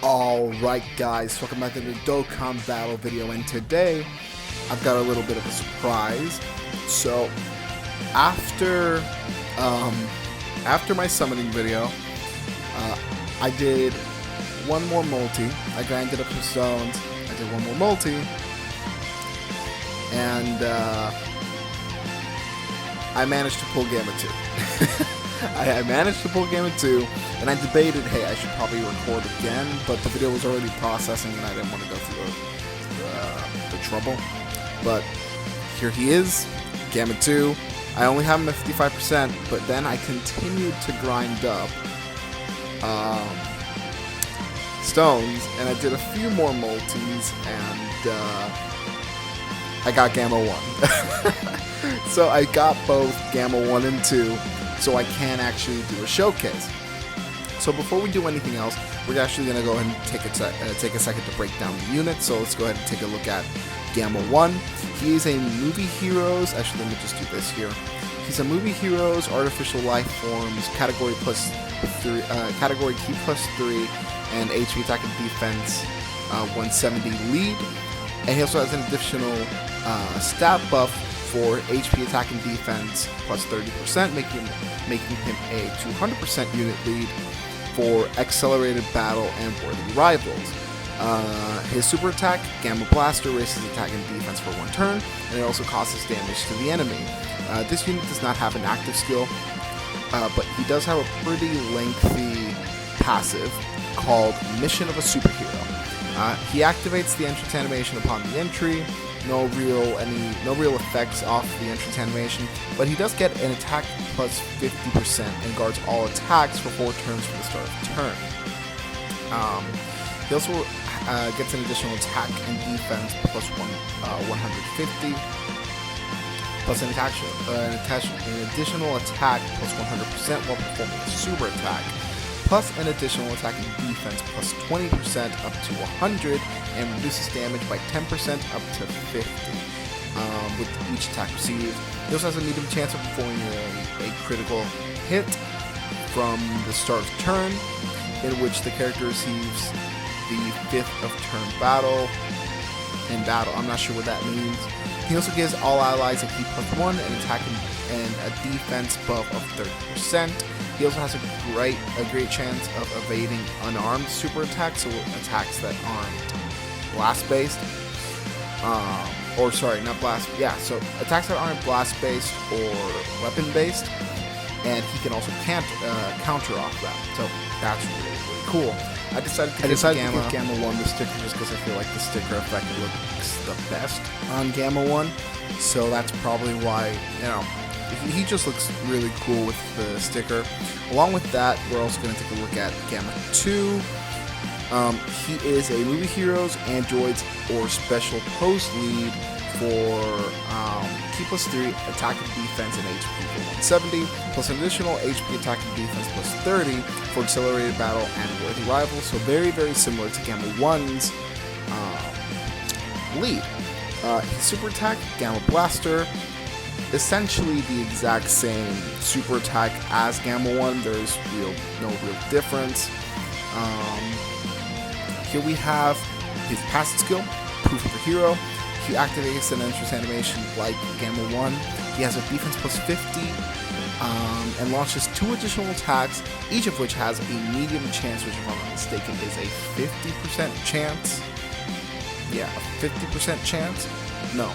Alright guys, welcome back to the Dokkan battle video, and today I've got a little bit of a surprise. So after my summoning video, I did one more multi. I grinded up some stones, I did one more multi, and I managed to pull Gamma 2. I managed to pull Gamma 2, and I debated, hey, I should probably record again, but the video was already processing and I didn't want to go through the trouble. But here he is, Gamma 2. I only have him at 55%, but then I continued to grind up stones, and I did a few more multis, and I got Gamma 1. So I got both Gamma 1 and 2, so I can actually do a showcase. So before we do anything else, we're actually going to go ahead and take a second to break down the units. So let's go ahead and take a look at Gamma 1. He is a Movie Heroes, actually let me just do this here. He's a Movie Heroes, Artificial Life Forms, Category T plus 3, and HP Attack and Defense 170 lead. And he also has an additional stat buff for HP Attack and Defense plus 30%, making him a 200% unit lead for Accelerated Battle and Worthy Rivals. His super attack, Gamma Blaster, raises attack and defense for one turn, and it also causes damage to the enemy. This unit does not have an active skill, but he does have a pretty lengthy passive called Mission of a Superhero. He activates the entrance animation upon the entry. No real effects off the entrance animation, but he does get an attack plus 50% and guards all attacks for 4 turns from the start of the turn. He also gets an additional attack and defense plus 150, plus an additional attack plus 100% while performing a super attack, plus an additional attack and defense plus 20% up to 100, and reduces damage by 10% up to 50 with each attack received. He also has a medium chance of performing a critical hit from the start of the turn, in which the character receives the 5th of turn battle. I'm not sure what that means. He also gives all allies a P plus 1, an attack and a defense buff of 30%. He also has a great chance of evading unarmed super attacks, so attacks that aren't blast-based. So attacks that aren't blast-based or weapon-based, and he can also counter off that. So that's really cool. I decided to give Gamma 1 the sticker just because I feel like the sticker effect looks the best on Gamma 1. So that's probably why, he just looks really cool with the sticker. Along with that, we're also going to take a look at Gamma 2. He is a Movie Heroes, Androids, or Special Post lead for T plus 3, attack and defense, and HP for 170, plus an additional HP attack and defense plus 30 for Accelerated Battle and Worthy Rivals. So very, very similar to Gamma 1's lead. His super attack, Gamma Blaster, essentially the exact same super attack as Gamma 1. There's no real difference. Here we have his passive skill, Proof of the Hero. He activates an entrance animation like Gamma 1. He has a defense plus 50 and launches 2 additional attacks, each of which has a medium chance, which if I'm not mistaken is a 50% chance. Yeah, a 50% chance? No.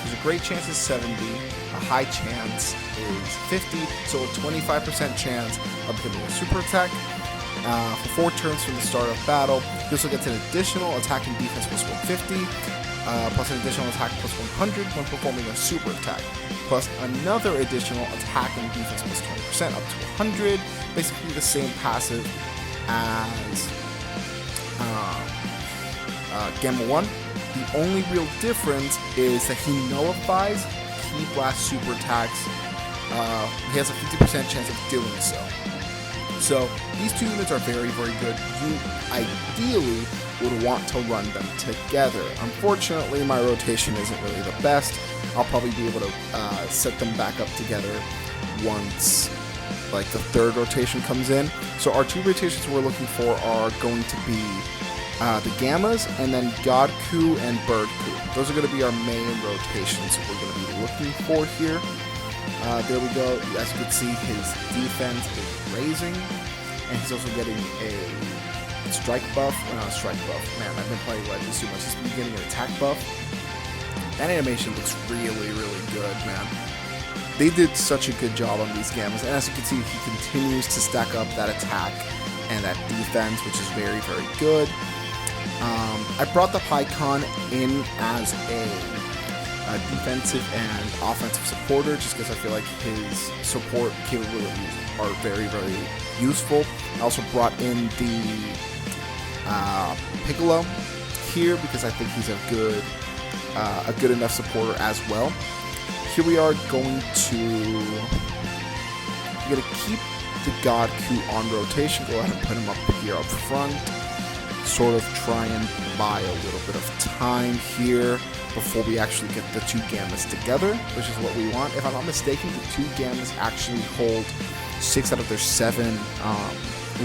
There's a great chance is 70, a high chance is 50, so a 25% chance of getting a super attack. For 4 turns from the start of battle. He also gets an additional attack and defense plus 150, plus an additional attack plus 100 when performing a super attack, plus another additional attack and defense plus 20% up to 100. Basically the same passive as Gamma 1. The only real difference is that he nullifies Ki Blast super attacks. He has a 50% chance of doing so. So these two units are very, very good. You ideally would want to run them together. Unfortunately, my rotation isn't really the best. I'll probably be able to set them back up together once like the third rotation comes in. So our 2 rotations we're looking for are going to be the Gammas and then God Coup and Bird Coup. Those are going to be our main rotations we're going to be looking for here. There we go. As you can see, his defense is raising, and he's also getting a strike buff. Not a strike buff. Man, I've been playing Legends too much. He's been getting an attack buff. That animation looks really, really good, man. They did such a good job on these Gammas, and as you can see, he continues to stack up that attack and that defense, which is very, very good. I brought the Pycon in as a defensive and offensive supporter, just because I feel like his support capabilities are very, very useful. I also brought in the Piccolo here because I think he's a good enough supporter as well. Here we are going to keep the God Coup on rotation. Go ahead and put him up here up front. Sort of try and buy a little bit of time here before we actually get the 2 Gammas together, which is what we want. If I'm not mistaken, the 2 Gammas actually hold 6 out of their 7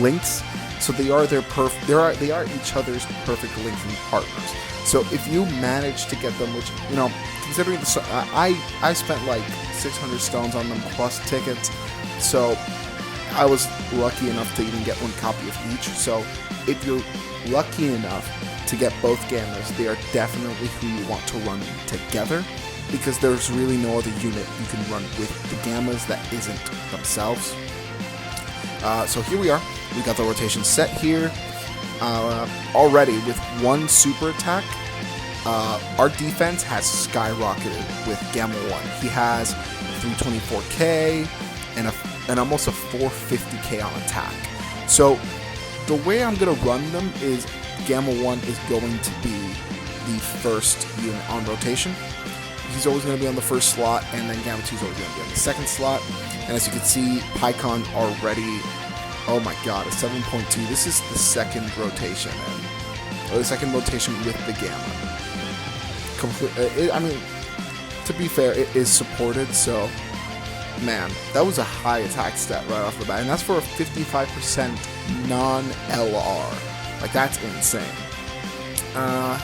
links, so they are each other's perfect linking partners. So if you manage to get them, which, you know, considering I spent like 600 stones on them plus tickets, so I was lucky enough to even get 1 copy of each. So if you're lucky enough to get both Gammas, they are definitely who you want to run together, because there's really no other unit you can run with the Gammas that isn't themselves. So here we are. We got the rotation set here. Already with 1 super attack, our defense has skyrocketed with Gamma 1. He has 324k and almost a 450k on attack. So the way I'm going to run them is Gamma 1 is going to be the first unit on rotation. He's always going to be on the first slot, and then Gamma 2 is always going to be on the second slot. And as you can see, Pycon already, oh my god, a 7.2. This is the second rotation, or the second rotation with the Gamma. I mean, to be fair, it is supported, so man, that was a high attack stat right off the bat, and that's for a 55% non-LR. Like, that's insane.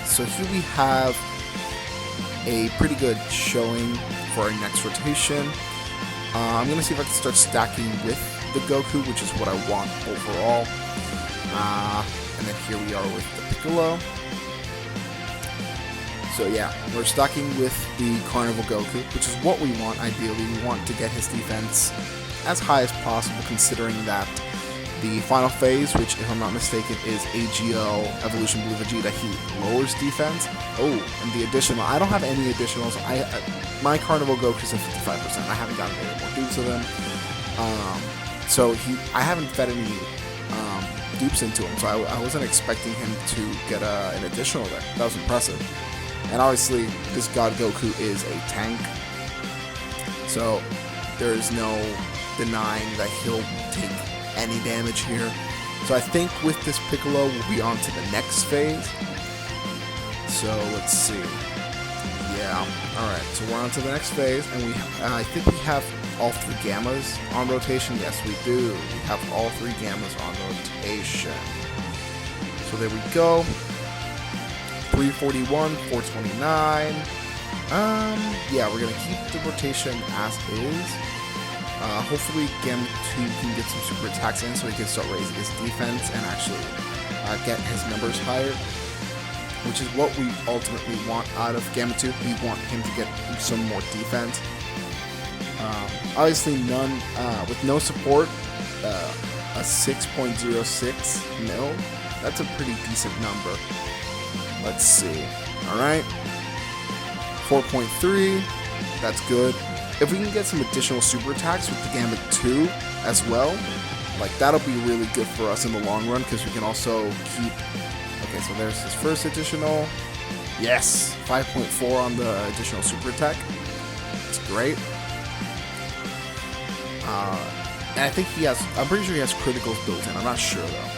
So here we have a pretty good showing for our next rotation. I'm going to see if I can start stacking with the Goku, which is what I want overall. And then here we are with the Piccolo. So yeah, we're stacking with the Carnival Goku, which is what we want ideally. We want to get his defense as high as possible, considering that the final phase, which if I'm not mistaken is AGL Evolution Blue Vegeta, he lowers defense. Oh, and the additional, I don't have any additionals. My Carnival Goku is at 55%. I haven't gotten any more dupes of him. So I haven't fed any dupes into him, so I wasn't expecting him to get an additional there. That was impressive. And obviously, this God Goku is a tank, so there is no denying that he'll take any damage here. So I think with this Piccolo, we'll be on to the next phase. So let's see. Yeah, alright, so we're on to the next phase, and I think we have all 3 Gammas on rotation. Yes, we do. We have all 3 Gammas on rotation. So there we go. 341, 429. Yeah, we're gonna keep the rotation as is. Hopefully Gamma 2 can get some super attacks in so he can start raising his defense and actually get his numbers higher, which is what we ultimately want out of Gamma 2. We want him to get some more defense. Obviously with no support, a 6.06 mil, that's a pretty decent number. Let's see. Alright. 4.3. That's good. If we can get some additional super attacks with the Gamma 2 as well, like, that'll be really good for us in the long run, because we can also keep... Okay, so there's his first additional. Yes! 5.4 on the additional super attack. That's great. And I think I'm pretty sure he has criticals built in. I'm not sure, though.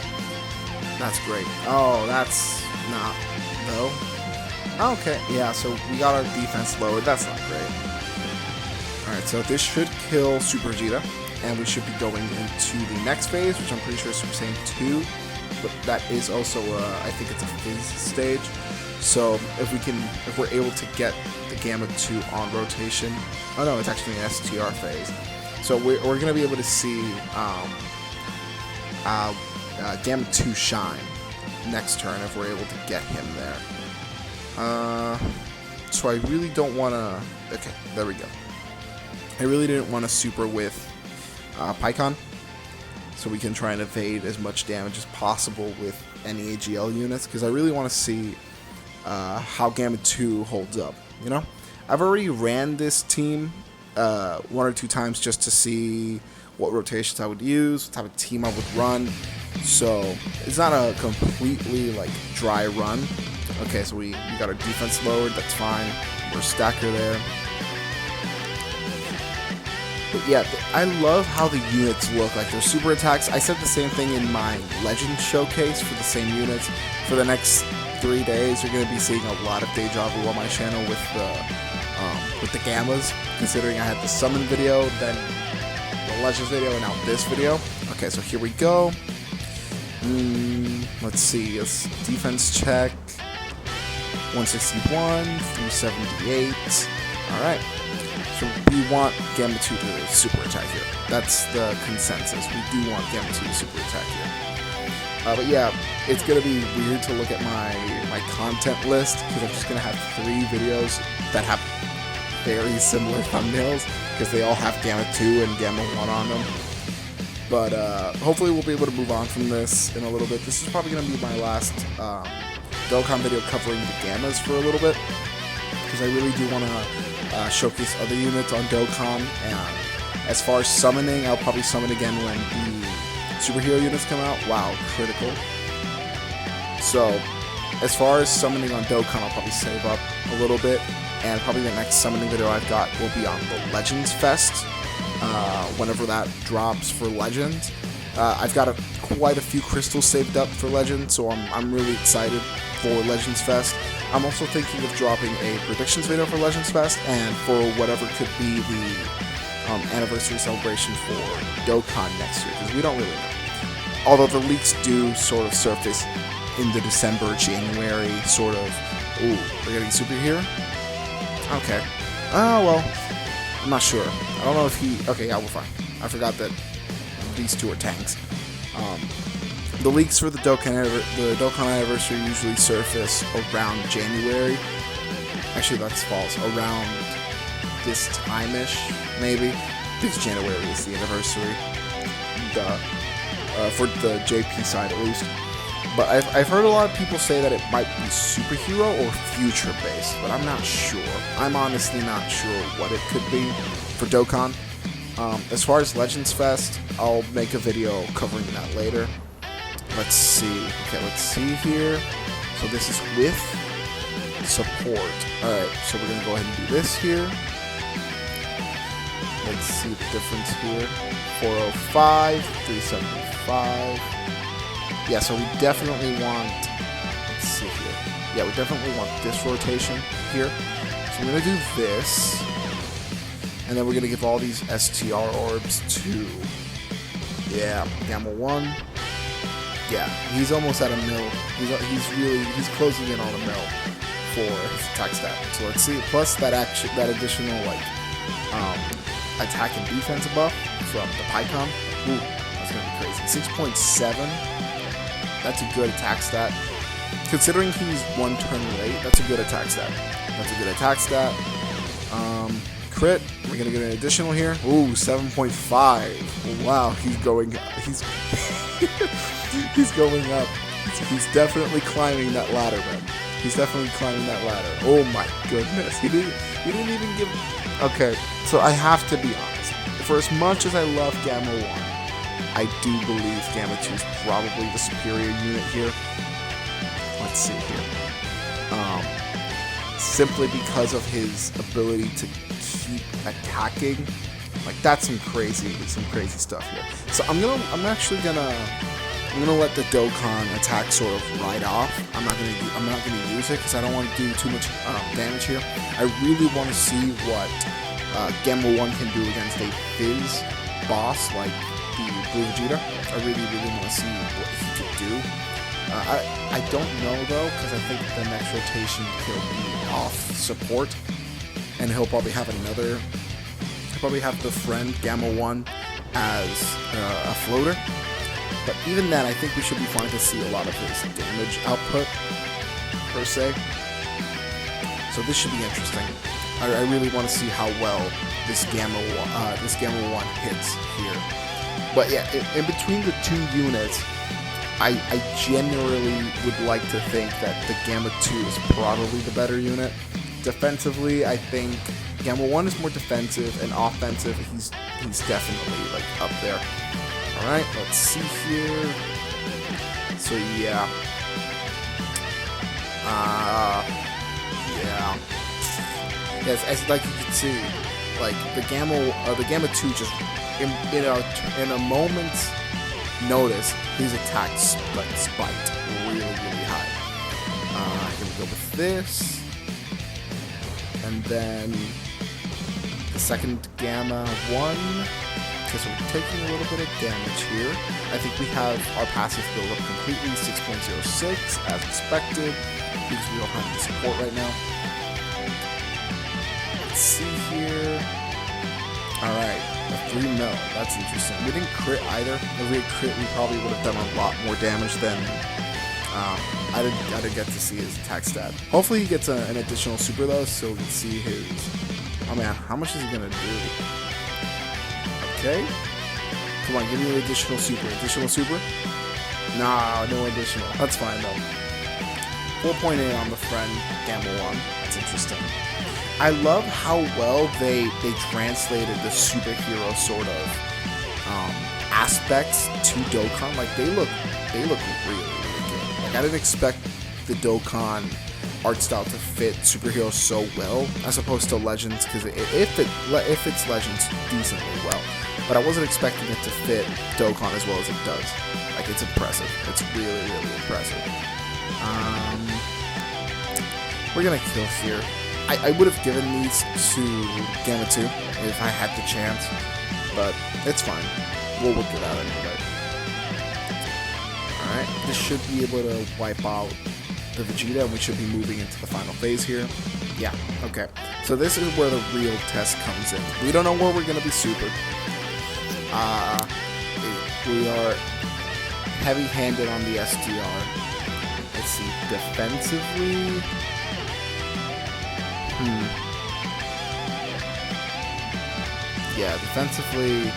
That's great. Oh, that's not... though. Okay, yeah, so we got our defense lowered. That's not great. Alright, so this should kill Super Vegeta. and we should be going into the next phase, which I'm pretty sure is Super Saiyan 2, but that is also, I think it's a Fizz stage. So if we're able to get the Gamma 2 on rotation, oh no, it's actually an STR phase. So we're going to be able to see Gamma 2 shine next turn if we're able to get him there. So I really don't want to... Okay, there we go. I really didn't want to super with Pycon, so we can try and evade as much damage as possible with any AGL units, because I really want to see how Gamma 2 holds up, you know? I've already ran this team 1 or 2 times just to see what rotations I would use, what type of team I would run, so it's not a completely like dry run. Okay, so we got our defense lowered, that's fine, we're a stacker there. But yeah, I love how the units look, like their super attacks. I said the same thing in my Legend showcase for the same units. For the next 3 days, you're going to be seeing a lot of Deja Vu on my channel with the Gammas, considering I had the Summon video, then the Legends video, and now this video. Okay, so here we go. Let's see, it's defense check, 161, 378, alright. So we want Gamma 2 to super attack here. That's the consensus. We do want Gamma 2 to super attack here. But yeah, it's going to be weird to look at my content list, because I'm just going to have 3 videos that have very similar thumbnails, because they all have Gamma 2 and Gamma 1 on them. But hopefully we'll be able to move on from this in a little bit. This is probably going to be my last Dokkan video covering the Gammas for a little bit, because I really do want to showcase other units on Dokkan. And as far as summoning, I'll probably summon again when the superhero units come out. Wow, critical. So as far as summoning on Dokkan, I'll probably save up a little bit, and probably the next summoning video I've got will be on the Legends Fest, whenever that drops for Legends. I've got quite a few crystals saved up for Legends, so I'm really excited for Legends Fest. I'm also thinking of dropping a predictions video for Legends Fest, and for whatever could be the anniversary celebration for Dokkan next year, because we don't really know. Although the leaks do sort of surface in the December, January sort of, ooh, we're getting super here? Okay. Oh, well, I'm not sure. I don't know if he, okay, yeah, we're fine. I forgot that these 2 are tanks. The leaks for the Dokkan anniversary usually surface around January. Actually, that's false. Around this time-ish, maybe. I think January is the anniversary. For the JP side, at least. But I've heard a lot of people say that it might be superhero or future-based, but I'm not sure. I'm honestly not sure what it could be for Dokkan. As far as Legends Fest, I'll make a video covering that later. Let's see. Okay, let's see here. So this is with support. Alright, so we're going to go ahead and do this here. Let's see the difference here. 405, 375. Yeah, so we definitely want, let's see here. Yeah, we definitely want this rotation here. So we're going to do this. And then we're going to give all these STR orbs to, yeah, Gamma 1. Yeah, he's almost at a mil. He's closing in on a mil for his attack stat. So let's see. Plus that additional like attack and defense buff from the Pycon. Ooh, that's gonna be crazy. 6.7. That's a good attack stat. Considering he's 1 turn late, that's a good attack stat. That's a good attack stat. Crit. We're gonna get an additional here. Ooh, 7.5. Wow, he's going. He's he's going up. He's definitely climbing that ladder, man. He's definitely climbing that ladder. Oh my goodness. He didn't even give... Okay, so I have to be honest. For as much as I love Gamma 1, I do believe Gamma 2 is probably the superior unit here. Let's see here. Simply because of his ability to keep attacking. Like, that's some crazy stuff here. So I'm gonna let the Dokkan attack sort of ride off. I'm not gonna use it because I don't want to do too much damage here. I really want to see what Gamma 1 can do against a Fizz boss like the Blue Vegeta. I really want to see what he could do. I don't know though, because I think the next rotation he'll be off support, and he'll probably have the friend Gamma 1 as a floater. But even then, I think we should be fine to see a lot of his damage output per se. So this should be interesting. I really want to see how well this Gamma 1 hits here. But yeah, in between the two units, I generally would like to think that the Gamma 2 is probably the better unit. Defensively, I think Gamma 1 is more defensive, and offensive, he's definitely like up there. Alright, let's see here. So yeah. Yeah. Yes, as like you can see, like the Gamma 2 just in a moment's notice, his attack spiked really high. Here we go with this. And then the second Gamma 1. Okay, so we're taking a little bit of damage here. I think we have our passive build up completely, 6.06 as expected, because we don't have any support right now. Let's see here. Alright, a 3 mil. That's interesting. We didn't crit either. If we had crit, we probably would have done a lot more damage than I didn't get to see his attack stat. Hopefully he gets an additional super though, so we can see his... Oh man, how much is he gonna do? Okay. Come on, give me an additional super. Additional super? Nah, no additional. That's fine though. 4.8 on the friend Gamma 1. That's interesting. I love how well they translated the superhero sort of aspects to Dokkan. Like they look really good. Like I didn't expect the Dokkan art style to fit superheroes so well, as opposed to Legends, because it fits Legends decently well. But I wasn't expecting it to fit Dokkan as well as it does. Like, it's impressive. It's really impressive. We're gonna kill here. I would have given these to Gamma 2 if I had the chance, but it's fine. We'll work it out anyway. Alright, this should be able to wipe out the Vegeta, and we should be moving into the final phase here. Yeah, okay. So this is where the real test comes in. We don't know where we're gonna be super. We are heavy-handed on the STR. Let's see, defensively. Yeah, defensively,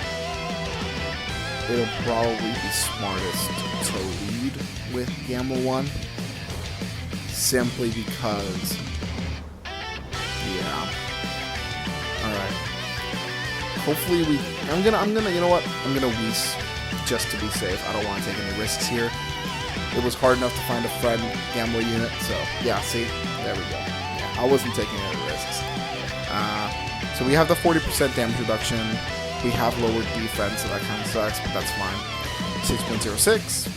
it'll probably be smartest to lead with Gamma 1, simply because, yeah. Alright. Hopefully I'm gonna, you know what? I'm gonna Whis just to be safe. I don't want to take any risks here. It was hard enough to find a friend Gamma unit, so yeah, see? There we go. Yeah, I wasn't taking any risks. So we have the 40% damage reduction. We have lower defense, so that kind of sucks, but that's fine. 6.06.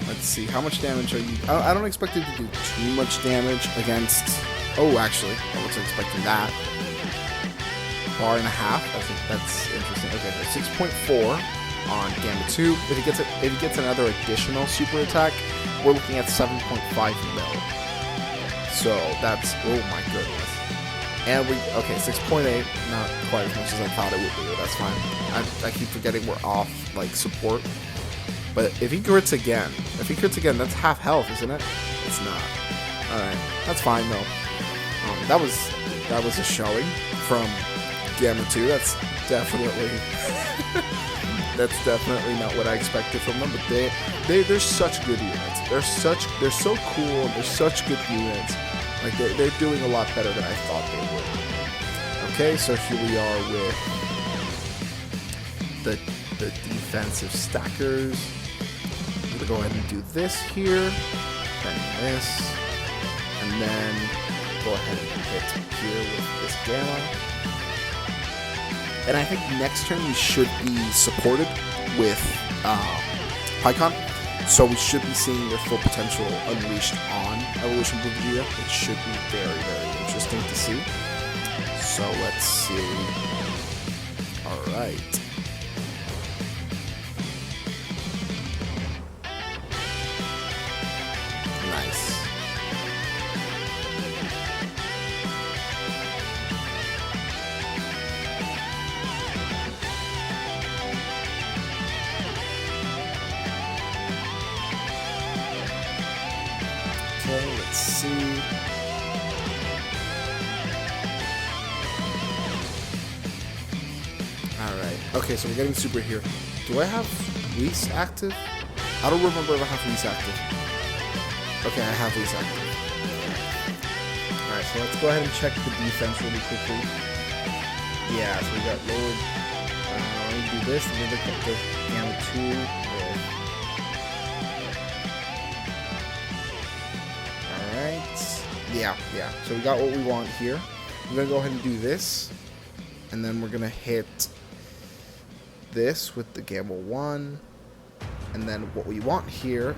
Let's see, how much damage are you... I don't expect you to do too much damage against... Oh, actually, I wasn't expecting that. Bar and a half. I think that's interesting. Okay, so 6.4 on Gamma 2. If he gets another additional super attack, we're looking at 7.5 mil. So that's, oh my goodness. And okay, 6.8, not quite as much as I thought it would be, but that's fine. I keep forgetting we're off, like, support. But if he crits again, that's half health, isn't it? It's not. Alright, that's fine though. That was a showing from Gamma 2. That's definitely not what I expected from them, but they're such good units. They're so cool, and they're such good units. Like they're doing a lot better than I thought they would. Okay, so here we are with the defensive stackers. I'm gonna go ahead and do this here, then this, and then go ahead and hit here with this Gamma. And I think next turn we should be supported with Pycon. So we should be seeing their full potential unleashed on Evolution Blue Vegeta, which should be very, very interesting to see. So let's see. Alright. Nice. Okay, let's see. Alright. Okay, so we're getting super here. Do I have Reese active? I don't remember if I have Reese active. Okay, I have Reese active. Alright, so let's go ahead and check the defense really quickly. Yeah, so we got lowered. Let me do this, and then look at the Gamma 2. Alright. Yeah. So we got what we want here. I'm going to go ahead and do this. And then we're going to hit this with the Gamma 1. And then what we want here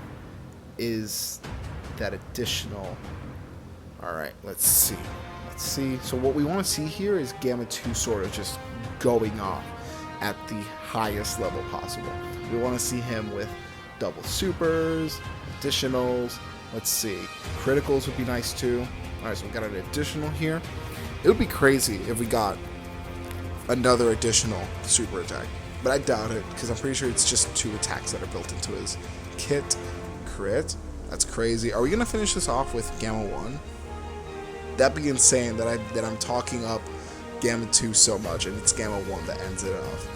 is that additional. Alright, let's see. So what we want to see here is Gamma 2 sort of just going off at the highest level possible. We want to see him with double supers, additionals. Let's see. Criticals would be nice too. Alright, so we got an additional here. It would be crazy if we got another additional super attack. But I doubt it, because I'm pretty sure it's just 2 attacks that are built into his kit. Crit. That's crazy. Are we going to finish this off with Gamma 1? That'd be insane that I'm talking up Gamma 2 so much, and it's Gamma 1 that ends it off.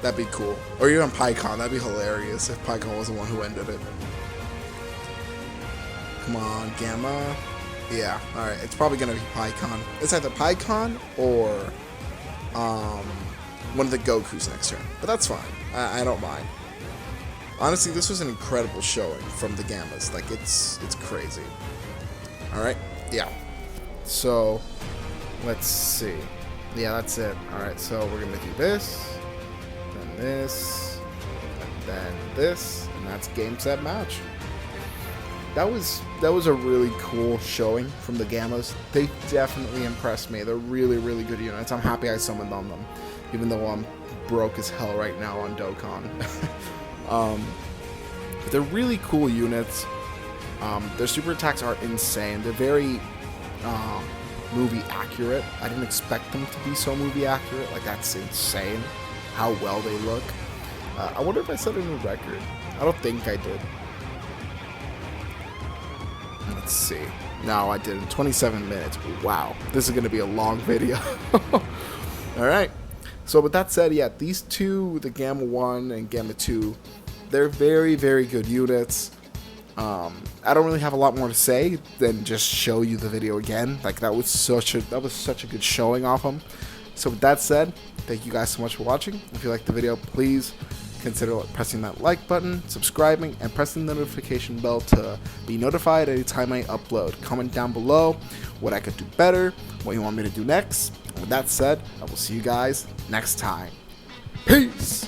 That'd be cool. Or even PyCon. That'd be hilarious if PyCon was the one who ended it. Come on, Gamma. Yeah, alright. It's probably going to be PyCon. It's either PyCon or one of the Gokus next turn. But that's fine. I don't mind. Honestly, this was an incredible showing from the Gammas. Like, it's crazy. Alright, yeah. So, let's see. Yeah, that's it. Alright, so we're going to do this, then this, and then this, and that's game, set, match. That was a really cool showing from the Gammas. They definitely impressed me. They're really, really good units. I'm happy I summoned on them, even though I'm broke as hell right now on Dokkan. But they're really cool units. Their super attacks are insane. They're very movie accurate. I didn't expect them to be so movie accurate. Like, that's insane how well they look. I wonder if I set a new record. I don't think I did. Let's see. No, I didn't. 27 minutes. Wow. This is going to be a long video. Alright. So with that said, yeah, these two, the Gamma 1 and Gamma 2, they're very, very good units. I don't really have a lot more to say than just show you the video again. Like, that was such a good showing off them. So with that said, thank you guys so much for watching. If you liked the video, please consider pressing that like button, subscribing, and pressing the notification bell to be notified anytime I upload. Comment down below what I could do better, what you want me to do next. And with that said, I will see you guys next time. Peace!